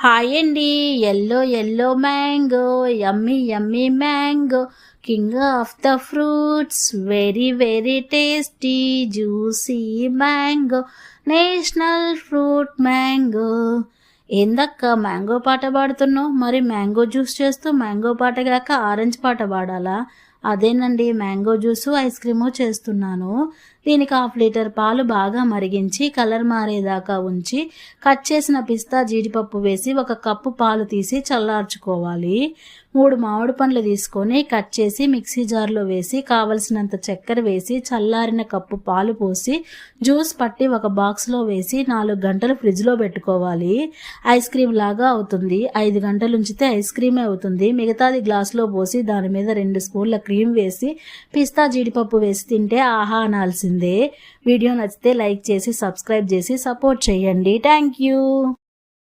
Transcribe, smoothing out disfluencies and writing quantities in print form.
Hi అండి. Yellow yellow mango, yummy yummy mango, king of the fruits, very very tasty juicy mango, national fruit mango. ఏందక్క mango పాట పాడుతున్నావు? మరి mango juice చేస్తూ mango పాట కాక ఆరెంజ్ పాట పాడాలా? అదేనండి, మ్యాంగో జ్యూసు ఐస్ క్రీము చేస్తున్నాను. దీనికి 1/2 లీటర్ పాలు బాగా మరిగించి కలర్ మారేదాకా ఉంచి కట్ చేసిన పిస్తా జీడిపప్పు వేసి 1 కప్పు పాలు తీసి చల్లార్చుకోవాలి. 3 మామిడి పండ్లు తీసుకొని కట్ చేసి మిక్సీ జార్లో వేసి కావలసినంత చక్కెర వేసి చల్లారిన కప్పు పాలు పోసి జ్యూస్ పట్టి ఒక బాక్స్లో వేసి 4 గంటలు ఫ్రిడ్జ్లో పెట్టుకోవాలి. ఐస్ క్రీమ్ లాగా అవుతుంది. 5 గంటలు ఉంచితే ఐస్ క్రీమే అవుతుంది. మిగతాది గ్లాసులో పోసి దాని మీద 2 స్పూన్ల క్రీమ్ వేసి పిస్తా జీడిపప్పు వేసి తింటే ఆహా అనాల్సిందే. వీడియో నచ్చితే లైక్ చేసి సబ్స్క్రైబ్ చేసి సపోర్ట్ చేయండి. Thank you.